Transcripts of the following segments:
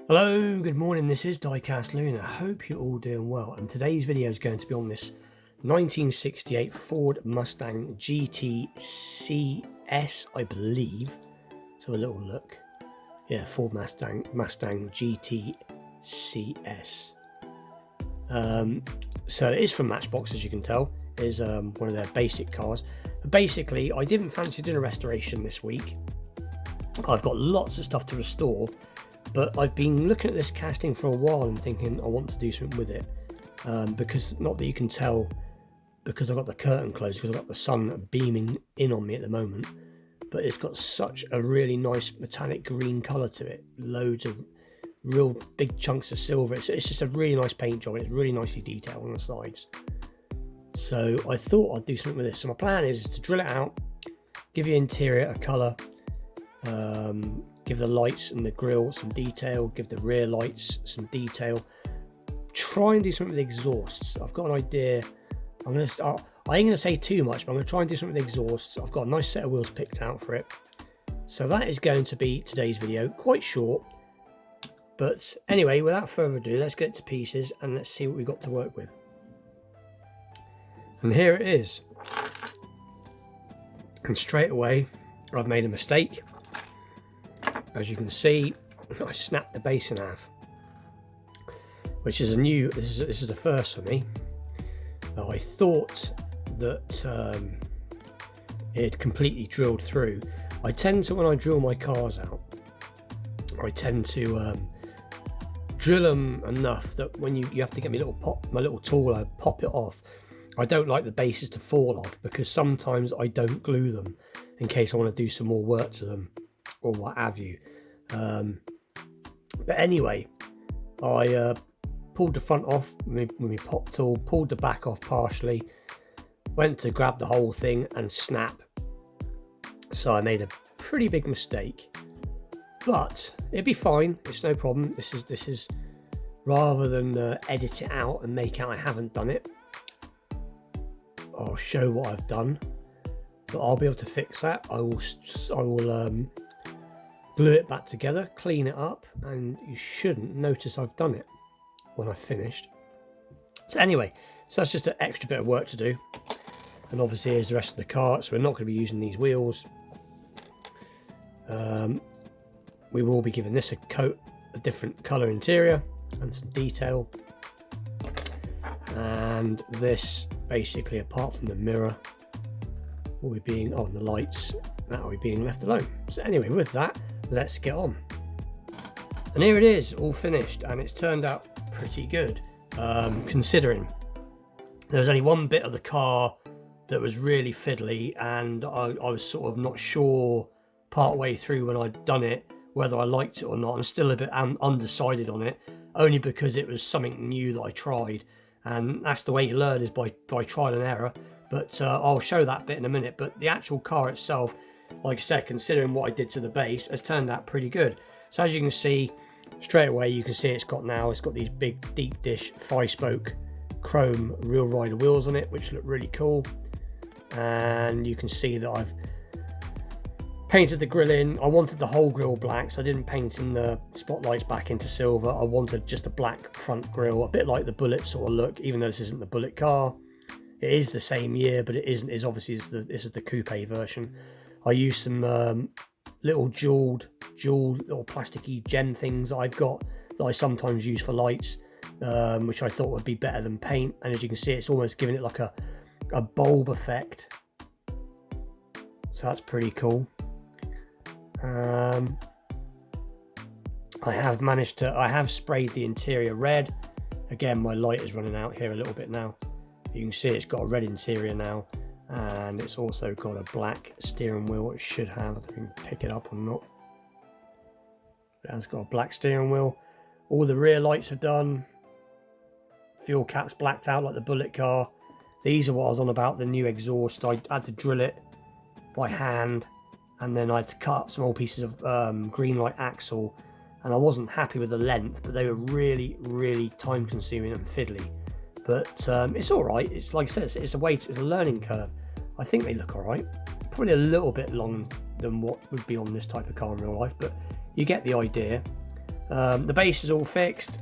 Hello, good morning, this is Diecast Luna. Hope you're all doing well, and today's video is going to be on this 1968 Ford Mustang GT-CS, I believe. Let's have a little look. Yeah, Ford Mustang GT-CS. So it is from Matchbox, as you can tell. It is one of their basic cars. But basically, I didn't fancy doing a restoration this week. I've got lots of stuff to restore, but I've been looking at this casting for a while and thinking I want to do something with it, because not that you can tell, because I've got the curtain closed, because I've got the sun beaming in on me at the moment, but it's got such a really nice metallic green colour to it, loads of real big chunks of silver. It's just a really nice paint job, and it's really nicely detailed on the sides. So I thought I'd do something with this. So my plan is to drill it out, give the interior a colour, give the lights and the grille some detail, give the rear lights some detail, try and do something with the exhausts. I've got an idea. I ain't going to say too much, but I'm going to try and do something with the exhausts. I've got a nice set of wheels picked out for it. So that is going to be today's video, quite short. But anyway, without further ado, let's get it to pieces and let's see what we've got to work with. And here it is. And straight away, I've made a mistake. As you can see, I snapped the base in half, which is this is a first for me. I thought that it had completely drilled through. I tend to, when I drill my cars out, I tend to drill them enough that when you have to get my little tool, I pop it off. I don't like the bases to fall off because sometimes I don't glue them in case I want to do some more work to them or what have you. But anyway, I pulled the front off with my pop tool, pulled the back off partially, went to grab the whole thing and snap. So I made a pretty big mistake, but it'd be fine. It's no problem. This is rather than edit it out and make out I haven't done it, I'll show what I've done. But I'll be able to fix that. I will glue it back together, clean it up, and you shouldn't notice I've done it when I've finished. So anyway, so that's just an extra bit of work to do. And obviously here's the rest of the car, so we're not going to be using these wheels. We will be giving this a coat, a different colour interior and some detail. And this, basically, apart from the mirror, will be being, the lights, that will be being left alone. So anyway, with that, let's get on. And here it is, all finished, and it's turned out pretty good, considering there's only one bit of the car that was really fiddly, and I was sort of not sure part way through when I'd done it whether I liked it or not. I'm still a bit undecided on it, only because it was something new that I tried, and that's the way you learn, is by trial and error. But I'll show that bit in a minute. But the actual car itself, like I said, considering what I did to the base, has turned out pretty good. So as you can see, straight away you can see it's got these big deep dish 5-spoke chrome real rider wheels on it, which look really cool. And you can see that I've painted the grille in. I wanted the whole grille black, so I didn't paint in the spotlights back into silver. I wanted just a black front grille, a bit like the Bullet sort of look, even though this isn't the Bullet car. It is the same year, but it isn't. This is the coupe version. I used some little jeweled little plasticky gem things that I've got that I sometimes use for lights, which I thought would be better than paint. And as you can see, it's almost giving it like a bulb effect. So that's pretty cool. I have sprayed the interior red. Again, my light is running out here a little bit now. You can see it's got a red interior now, and it's also got a black steering wheel. It should have, I don't know if you can pick it up or not. It has got a black steering wheel. All the rear lights are done. Fuel caps blacked out like the Bullet car. These are what I was on about, the new exhaust. I had to drill it by hand, and then I had to cut up small pieces of green light axle, and I wasn't happy with the length, but they were really, really time consuming and fiddly. But it's all right. It's like I said, it's a learning curve. I think they look all right. Probably a little bit long than what would be on this type of car in real life, but you get the idea. The base is all fixed.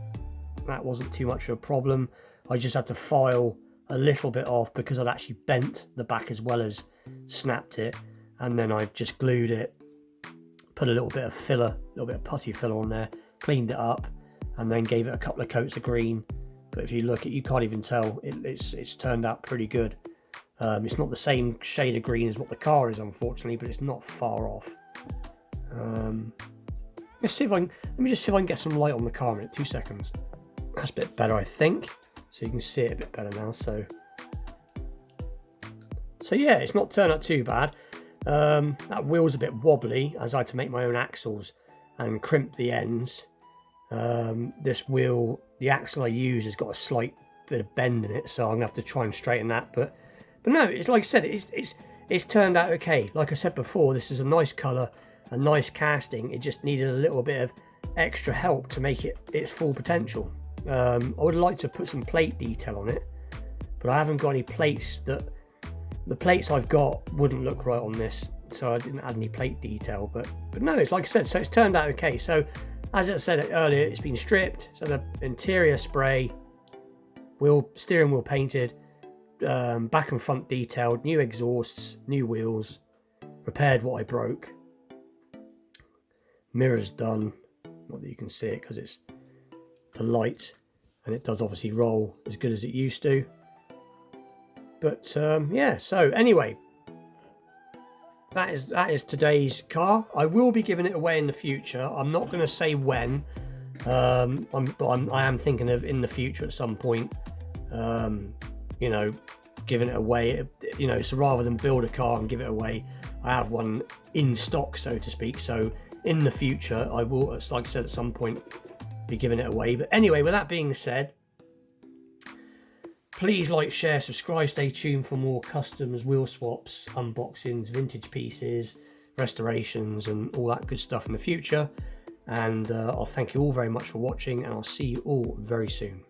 That wasn't too much of a problem. I just had to file a little bit off because I'd actually bent the back as well as snapped it, and then I just glued it, put a little bit of filler, a little bit of putty filler on there, cleaned it up, and then gave it a couple of coats of green. But if you look at, you can't even tell, it's turned out pretty good. It's not the same shade of green as what the car is, unfortunately, but it's not far off. Let's see if let me just see if I can get some light on the car in 2 seconds. That's a bit better, I think. So you can see it a bit better now. So yeah, it's not turned out too bad. That wheel's a bit wobbly, as I had to make my own axles and crimp the ends. This wheel, the axle I use has got a slight bit of bend in it, so I'm gonna have to try and straighten that. But no, it's like I said, it's turned out okay. Like I said before, this is a nice colour, a nice casting. It just needed a little bit of extra help to make it its full potential. I would like to put some plate detail on it, but I haven't got any plates. The plates I've got wouldn't look right on this, so I didn't add any plate detail. But no, it's like I said, so it's turned out okay. So as I said earlier, it's been stripped, so the interior spray, steering wheel painted, back and front detailed, new exhausts, new wheels, repaired what I broke, mirrors done, not that you can see it because it's the light, and it does obviously roll as good as it used to. But yeah, so anyway, that is today's car. I will be giving it away in the future. I'm not going to say when, but I am thinking of in the future at some point, you know, giving it away, you know. So rather than build a car and give it away, I have one in stock, so to speak. So in the future, I will, like I said, at some point be giving it away. But anyway, with that being said, please like, share, subscribe, stay tuned for more customs, wheel swaps, unboxings, vintage pieces, restorations, and all that good stuff in the future. And I'll thank you all very much for watching, and I'll see you all very soon.